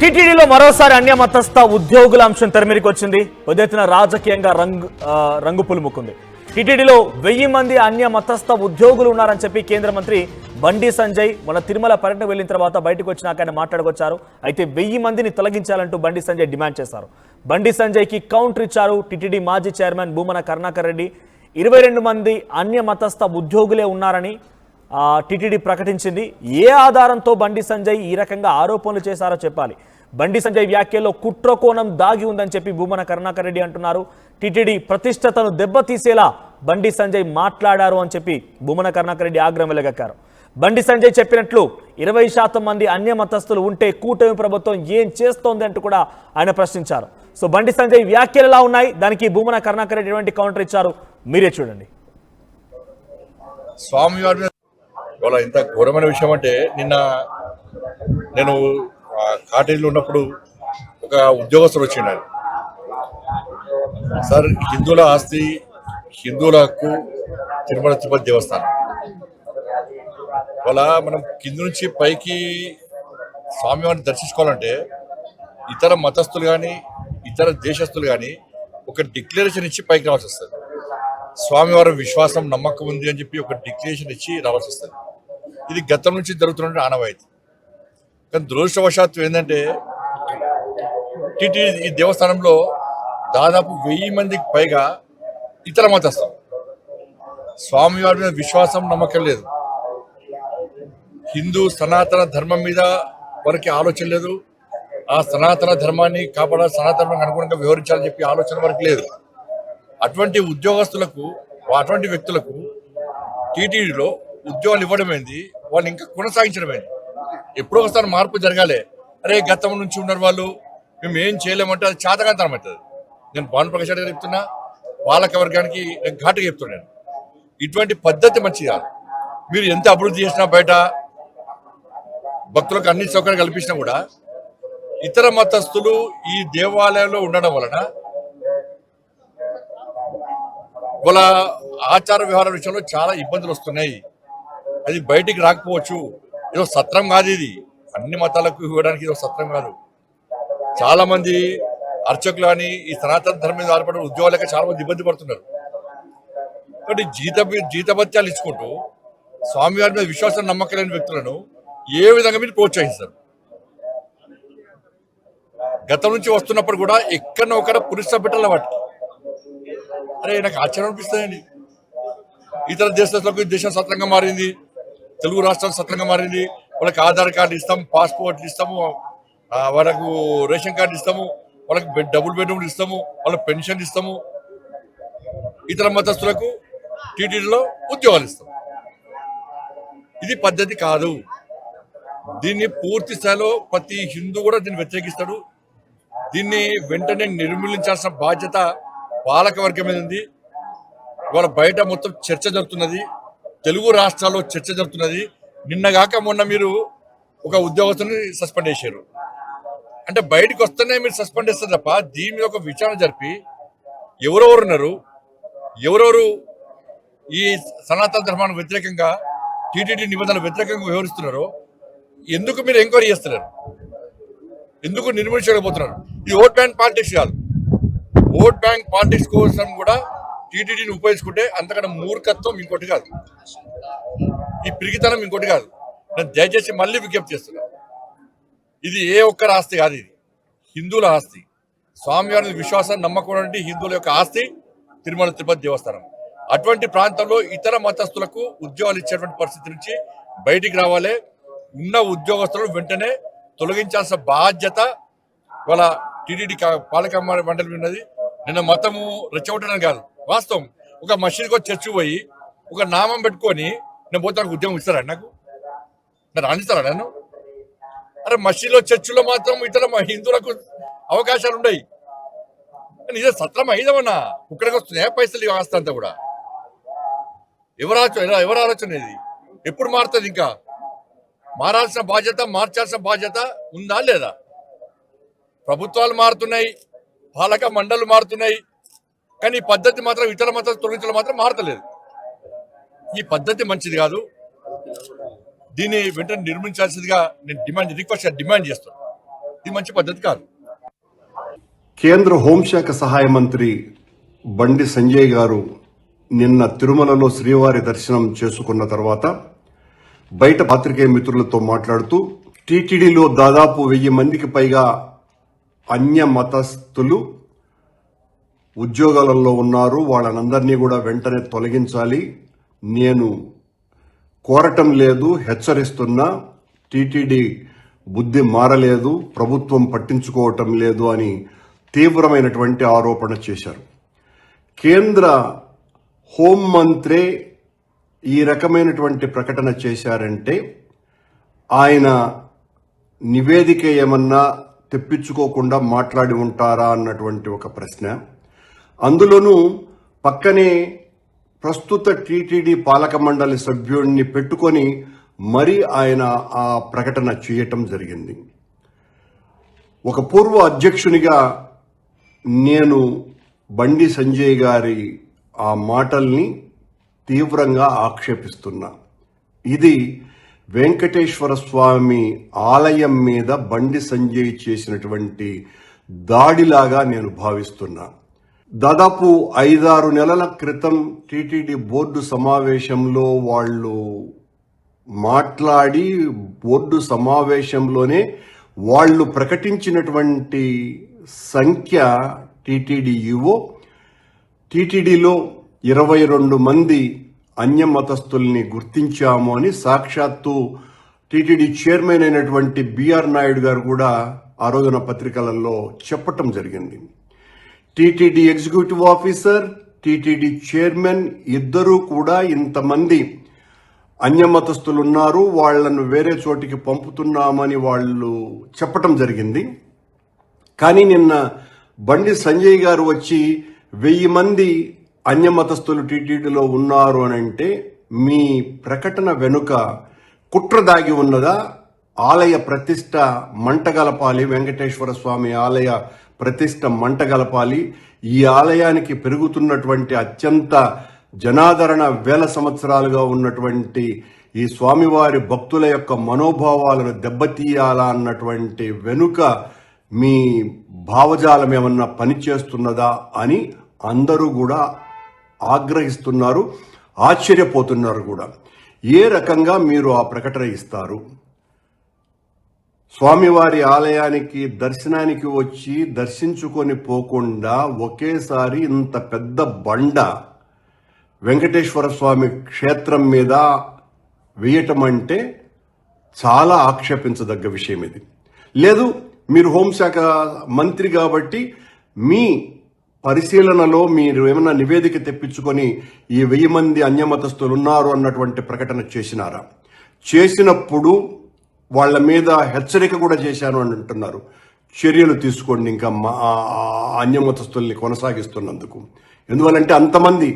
టీటీడీలో మరోసారి అన్యమతస్థ ఉద్యోగుల అంశం తెరమీరికి వచ్చింది. పెద్దెత్తున రాజకీయంగా రంగు పులుముకుంది. టీటీడీలో 1000 మంది అన్యమతస్థ ఉద్యోగులు ఉన్నారని చెప్పి కేంద్ర మంత్రి బండి సంజయ్ మన తిరుమల పర్యటన వెళ్లిన తర్వాత బయటకు వచ్చినాక ఆయన మాట్లాడుకొచ్చారు. అయితే 1000 మందిని తొలగించాలంటూ బండి సంజయ్ డిమాండ్ చేశారు. బండి సంజయ్కి కౌంటర్ ఇచ్చారు టీటీడీ మాజీ చైర్మన్ భూమన కరుణాకర్ రెడ్డి. 22 మంది అన్యమతస్థ ఉద్యోగులే ఉన్నారని టీటీడీ ప్రకటించింది. ఏ ఆధారంతో బండి సంజయ్ ఈ రకంగా ఆరోపణలు చేశారో చెప్పాలి. బండి సంజయ్ వ్యాఖ్యల్లో కుట్రకోణం దాగి ఉందని చెప్పి భూమన కరుణాకర్ రెడ్డి అంటున్నారు. టీటీడీ ప్రతిష్టతను దెబ్బతీసేలా బండి సంజయ్ మాట్లాడారు అని చెప్పి భూమన కరుణాకర్ రెడ్డి ఆగ్రహం వెలగక్కారు. బండి సంజయ్ చెప్పినట్లు 20% మంది అన్యమతస్థులు ఉంటే కూటమి ప్రభుత్వం ఏం చేస్తోంది అంటూ కూడా ఆయన ప్రశ్నించారు. సో బండి సంజయ్ వ్యాఖ్యలు ఎలా ఉన్నాయి, దానికి భూమన కరుణాకర్ రెడ్డి ఎటువంటి కౌంటర్ ఇచ్చారు మీరే చూడండి. స్వామివారి ఇవాళ ఇంత ఘోరమైన విషయం అంటే, నిన్న నేను కాటేజీలో ఉన్నప్పుడు ఒక ఉద్యోగస్తుడు వచ్చిండు. సార్, హిందువుల ఆస్తి, హిందువుల హక్కు తిరుమల తిరుపతి దేవస్థానం. ఇవాళ మనం కింద నుంచి పైకి స్వామివారిని దర్శించుకోవాలంటే ఇతర మతస్థులు కానీ ఇతర దేశస్తులు కానీ ఒక డిక్లరేషన్ ఇచ్చి పైకి రావాల్సి వస్తుంది. స్వామివారి విశ్వాసం నమ్మకం ఉంది అని చెప్పి ఒక డిక్లరేషన్ ఇచ్చి రావాల్సి వస్తుంది. ఇది గతం నుంచి జరుగుతున్న ఆనవాయితీ. కానీ దురదృష్టవశాత్తు ఏంటంటే టీటీడీ ఈ దేవస్థానంలో దాదాపు 1000 మందికి పైగా ఇతర మతస్థులు. స్వామివారి మీద విశ్వాసం నమ్మకం లేదు. హిందూ సనాతన ధర్మం మీద వారికి ఆలోచన లేదు. ఆ సనాతన ధర్మాన్ని కాపాడాలి, సనాతనానికి అనుగుణంగా వ్యవహరించాలని చెప్పి ఆలోచన వరకు లేదు. అటువంటి ఉద్యోగస్తులకు, అటువంటి వ్యక్తులకు టీటీడీలో ఉద్యోగాలు ఇవ్వడమైంది, వాళ్ళు ఇంకా కొనసాగించడమైంది. ఎప్పుడో ఒకసారి మార్పు జరగాలి. అరే గతం నుంచి ఉన్నారు వాళ్ళు, మేము ఏం చేయలేమంటే అది చేతకాంతనం అవుతుంది. నేను భానుప్రకాష్ రెడ్డి గారు చెప్తున్నా, పాలక వర్గానికి నేను ఘాటుగా చెప్తున్నాను, ఇటువంటి పద్ధతి మంచిది కాదు. మీరు ఎంత అభివృద్ధి చేసినా, బయట భక్తులకు అన్ని సౌకర్యాలు కల్పించినా కూడా ఇతర మతస్థులు ఈ దేవాలయంలో ఉండడం వలన వాళ్ళ ఆచార వ్యవహార విషయంలో చాలా ఇబ్బందులు వస్తున్నాయి. అది బయటికి రాకపోవచ్చు. ఏదో సత్రం కాదు ఇది, అన్ని మతాలకు ఇవ్వడానికి ఇది సత్రం కాదు. చాలా మంది అర్చకులు కానీ ఈ సనాతన ధర్మం మీద ఆధారపడిన ఉద్యోగాలక చాలా మంది ఇబ్బంది పడుతున్నారు. కాబట్టి జీతభత్యాలు ఇచ్చుకుంటూ స్వామివారి మీద విశ్వాసం నమ్మకం లేని వ్యక్తులను ఏ విధంగా మీరు ప్రోత్సహిస్తారు? గతం నుంచి వస్తున్నప్పుడు కూడా ఎక్కడో ఒకడ పురుష పెట్టాల వాటికి. అరే నాకు ఆశ్చర్యం అనిపిస్తుందండి. ఇతర దేశాలకు దేశం సత్రంగా మారింది, తెలుగు రాష్ట్రాలు సత్రంగా మారింది. వాళ్ళకి ఆధార్ కార్డు ఇస్తాము, పాస్పోర్ట్లు ఇస్తాము, వాళ్ళకు రేషన్ కార్డు ఇస్తాము, వాళ్ళకి డబుల్ బెడ్రూమ్లు ఇస్తాము, వాళ్ళకి పెన్షన్ ఇస్తాము. ఇతర మతస్థులకు టీటీడీలో ఉద్యోగాలు ఇస్తాము. ఇది పద్ధతి కాదు. దీన్ని పూర్తి స్థాయిలో ప్రతి హిందూ కూడా దీన్ని వ్యతిరేకిస్తాడు. దీన్ని వెంటనే నిర్మూలించాల్సిన బాధ్యత పాలక వర్గం మీద ఉంది. ఇవాళ బయట మొత్తం చర్చ జరుగుతున్నది, తెలుగు రాష్ట్రాల్లో చర్చ జరుగుతున్నది. నిన్నగాక మొన్న మీరు ఒక ఉద్యోగస్తుని సస్పెండ్ చేశారు. అంటే బయటకు వస్తేనే మీరు సస్పెండ్ చేస్తారు తప్ప దీని మీద ఒక విచారణ జరిపి ఎవరెవరు ఉన్నారు, ఎవరెవరు ఈ సనాతన ధర్మానికి వ్యతిరేకంగా, టీటీడీ నిబంధనలకు వ్యతిరేకంగా వ్యవహరిస్తున్నారో ఎందుకు మీరు ఎంక్వైరీ చేస్తున్నారు? ఎందుకు నిర్మించలేకపోతున్నారు? ఇది ఓట్ బ్యాంక్ పాలిటిక్స్ కాదు. ఓట్ బ్యాంక్ పాలిటిక్స్ కోసం కూడా టీటీడీని ఉపయోగించుకుంటే అంతకన్నా మూర్ఖత్వం ఇంకోటి కాదు, ఈ పిరిగితనం ఇంకోటి కాదు. నేను దయచేసి మళ్ళీ విజ్ఞప్తి చేస్తున్నా, ఇది ఏ ఒక్కరి ఆస్తి కాదు, ఇది హిందువుల ఆస్తి. స్వామివారి విశ్వాసాన్ని నమ్మకం హిందువుల యొక్క ఆస్తి తిరుమల తిరుపతి దేవస్థానం. అటువంటి ప్రాంతంలో ఇతర మతస్థులకు ఉద్యోగాలు ఇచ్చేటువంటి పరిస్థితి నుంచి బయటికి రావాలి. ఉన్న ఉద్యోగస్తులను వెంటనే తొలగించాల్సిన బాధ్యత వాళ్ళ టీటీడీ పాలక మండలి ఉన్నది. నిన్న మతము రెచ్చగొట్టడం కాదు, వాస్తవం. ఒక మసీదుకు చర్చి పోయి ఒక నామం పెట్టుకొని నేను పోతానికి ఉద్యోగం ఇస్తారా? నాకు రాణిస్తారా నన్ను? అరే మసీదులో చర్చిలో మాత్రం ఇతర హిందువులకు అవకాశాలు ఉన్నాయి. ఇదే సత్రం అయిదమన్నా ఇక్కడికి వస్తున్నాయా పైసలు ఆస్తి అంతా కూడా? ఎవరు ఆలోచన ఇది? ఎప్పుడు మారుతుంది? ఇంకా మారాల్సిన బాధ్యత, మార్చాల్సిన బాధ్యత ఉందా లేదా? ప్రభుత్వాలు మారుతున్నాయి, పాలక మండళ్ళు మారుతున్నాయి, కానీ ఈ పద్ధతి మాత్రం ఇతర మత తొలగించడం మాత్రం మారతలేదు. ఈ పద్ధతి మంచిది కాదు. దీన్ని వెంటనే నిర్మించాల్సిందిగా నేను డిమాండ్ చేస్తున్నాను. ఇది మంచి పద్ధతి కాదు. కేంద్ర హోంశాఖ సహాయ మంత్రి బండి సంజయ్ గారు నిన్న తిరుమలలో శ్రీవారి దర్శనం చేసుకున్న తర్వాత బయట పాత్రికేయ మిత్రులతో మాట్లాడుతూ టీటీడీలో దాదాపు 1000 మందికి పైగా అన్య మతస్థులు ఉద్యోగాలలో ఉన్నారు. వాళ్ళనందరినీ కూడా వెంటనే తొలగించాలి. నేను కోరటం లేదు, హెచ్చరిస్తున్నా. టీటీడీ బుద్ధి మారలేదు, ప్రభుత్వం పట్టించుకోవటం లేదు అని తీవ్రమైనటువంటి ఆరోపణ చేశారు. కేంద్ర హోంమంత్రి ఈ రకమైనటువంటి ప్రకటన చేశారంటే ఆయన నివేదిక ఏమన్నా తెప్పించుకోకుండా మాట్లాడి ఉంటారా అన్నటువంటి ఒక ప్రశ్న. అందులోనూ పక్కనే ప్రస్తుత టీటీడీ పాలక మండలి సభ్యుడిని పెట్టుకొని మరి ఆయన ఆ ప్రకటన చేయటం జరిగింది. ఒక పూర్వ అధ్యక్షునిగా నేను బండి సంజయ్ గారి ఆ మాటల్ని తీవ్రంగా ఆక్షేపిస్తున్నా. ఇది వెంకటేశ్వర స్వామి ఆలయం మీద బండి సంజయ్ చేసినటువంటి దాడిలాగా నేను భావిస్తున్నా. దాదాపు 5-6 నెలల క్రితం టీటీడీ బోర్డు సమావేశంలో వాళ్ళు మాట్లాడి బోర్డు సమావేశంలోనే వాళ్ళు ప్రకటించినటువంటి సంఖ్య టీటీడీ ఈవో టీటీడీలో 22 మంది అన్య మతస్థుల్ని గుర్తించాము అని సాక్షాత్తు టీటీడీ చైర్మన్ అయినటువంటి బిఆర్ నాయుడు గారు కూడా ఆ రోజున పత్రికలలో చెప్పటం జరిగింది. TTD executive officer, TTD chairman ఇద్దరూ కూడా ఇంతమంది అన్యమతస్థులు ఉన్నారు, వాళ్లను వేరే చోటికి పంపుతున్నామని వాళ్ళు చెప్పటం జరిగింది. కానీ నిన్న బండి సంజయ్ గారు వచ్చి 1000 మంది అన్యమతస్థులు టీటీడీలో ఉన్నారు అని అంటే మీ ప్రకటన వెనుక కుట్ర దాగి ఉన్నదా? ఆలయ ప్రతిష్ట మంటగలపాలి, వెంకటేశ్వర స్వామి ఆలయ ప్రతిష్ట మంటగలపాలి. ఈ ఆలయానికి పెరుగుతున్నటువంటి అత్యంత జనాదరణ వేల సంవత్సరాలుగా ఉన్నటువంటి ఈ స్వామివారి భక్తుల యొక్క మనోభావాలను దెబ్బతీయాలా అన్నటువంటి వెనుక మీ భావజాలం ఏమన్నా పనిచేస్తున్నదా అని అందరూ కూడా ఆగ్రహిస్తున్నారు, ఆశ్చర్యపోతున్నారు కూడా. ఏ రకంగా మీరు ఆ ప్రకటన ఇస్తారు? స్వామివారి ఆలయానికి దర్శనానికి వచ్చి దర్శించుకొని పోకుండా ఒకేసారి ఇంత పెద్ద బండ వెంకటేశ్వర స్వామి క్షేత్రం మీద వేయటం అంటే చాలా ఆక్షేపించదగ్గ విషయం ఇది. లేదు, మీరు హోంశాఖ మంత్రి కాబట్టి మీ పరిశీలనలో మీరు ఏమైనా నివేదిక తెప్పించుకొని ఈ 1000 మంది అన్యమతస్థులు ఉన్నారు అన్నటువంటి ప్రకటన చేసినారా? చేసినప్పుడు వాళ్ళ మీద హెచ్చరిక కూడా చేశాను అని అంటున్నారు. చర్యలు తీసుకోండి ఇంకా అన్యమతస్థుల్ని కొనసాగిస్తున్నందుకు. ఎందువల్లంటే అంతమంది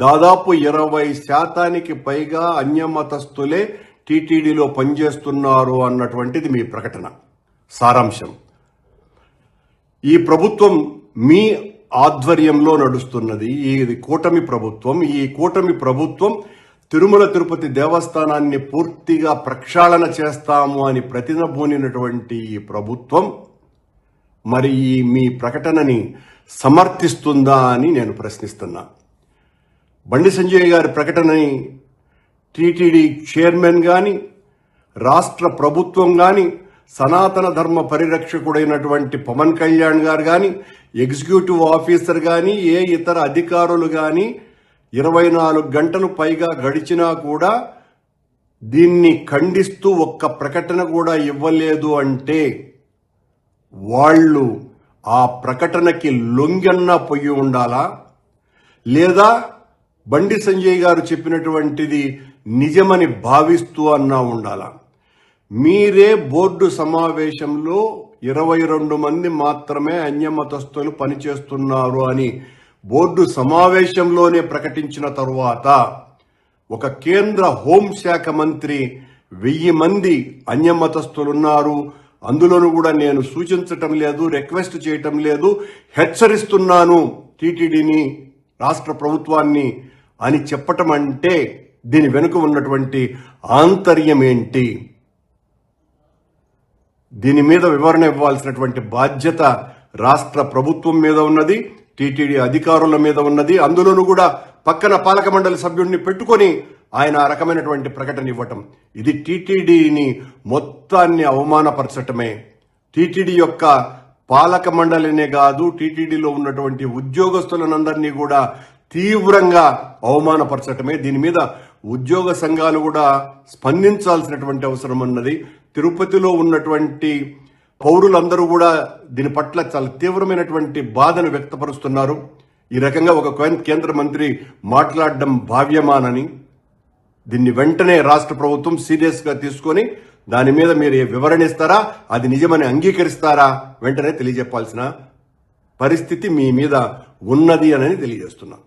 దాదాపు 20% పైగా అన్యమతస్థులే టీటీడీలో పనిచేస్తున్నారు అన్నటువంటిది మీ ప్రకటన సారాంశం. ఈ ప్రభుత్వం మీ ఆధ్వర్యంలో నడుస్తున్నది. ఇది కూటమి ప్రభుత్వం. ఈ కూటమి ప్రభుత్వం తిరుమల తిరుపతి దేవస్థానాన్ని పూర్తిగా ప్రక్షాళన చేస్తాము అని ప్రతినబూనినటువంటి ఈ ప్రభుత్వం మరి ఈ మీ ప్రకటనని సమర్థిస్తుందా అని నేను ప్రశ్నిస్తున్నా. బండి సంజయ్ గారి ప్రకటనని టీటీడీ చైర్మన్ కానీ, రాష్ట్ర ప్రభుత్వం కానీ, సనాతన ధర్మ పరిరక్షకుడైనటువంటి పవన్ కళ్యాణ్ గారు కానీ, ఎగ్జిక్యూటివ్ ఆఫీసర్ కానీ, ఏ ఇతర అధికారులు కానీ 24 గంటలు పైగా గడిచినా కూడా దీన్ని ఖండిస్తూ ఒక్క ప్రకటన కూడా ఇవ్వలేదు అంటే వాళ్ళు ఆ ప్రకటనకి లొంగన్నా పొయ్యి ఉండాలా, లేదా బండి సంజయ్ గారు చెప్పినటువంటిది నిజమని భావిస్తూ అన్నా ఉండాలా? మీరే బోర్డు సమావేశంలో 22 మంది మాత్రమే అన్యమతస్థులు పనిచేస్తున్నారు అని బోర్డు సమావేశంలోనే ప్రకటించిన తరువాత ఒక కేంద్ర హోంశాఖ మంత్రి 1000 మంది అన్యమతస్థులున్నారు, అందులోనూ కూడా నేను సూచించటం లేదు, రిక్వెస్ట్ చేయటం లేదు, హెచ్చరిస్తున్నాను టీటీడీని, రాష్ట్ర ప్రభుత్వాన్ని అని చెప్పటం అంటే దీని వెనుక ఉన్నటువంటి ఆంతర్యం ఏంటి? దీని మీద వివరణ ఇవ్వాల్సినటువంటి బాధ్యత రాష్ట్ర ప్రభుత్వం మీద ఉన్నది, టీటీడీ అధికారుల మీద ఉన్నది. అందులోనూ కూడా పక్కన పాలక మండలి సభ్యుడిని పెట్టుకొని ఆయన ఆ రకమైనటువంటి ప్రకటన ఇవ్వటం, ఇది టీటీడీని మొత్తాన్ని అవమానపరచటమే. టీటీడీ యొక్క పాలక మండలినే కాదు, టీటీడీలో ఉన్నటువంటి ఉద్యోగస్తులందరినీ కూడా తీవ్రంగా అవమానపరచటమే. దీని మీద ఉద్యోగ సంఘాలు కూడా స్పందించాల్సినటువంటి అవసరం ఉన్నది. తిరుపతిలో ఉన్నటువంటి పౌరులందరూ కూడా దీని పట్ల చాలా తీవ్రమైనటువంటి బాధను వ్యక్తపరుస్తున్నారు. ఈ రకంగా ఒక కేంద్ర మంత్రి మాట్లాడడం భావ్యమానని, దీన్ని వెంటనే రాష్ట్ర ప్రభుత్వం సీరియస్ గా తీసుకొని దాని మీద మీరు వివరణ ఇస్తారా, అది నిజమని అంగీకరిస్తారా, వెంటనే తెలియజెప్పాల్సిన పరిస్థితి మీ మీద ఉన్నది అని తెలియజేస్తున్నాం.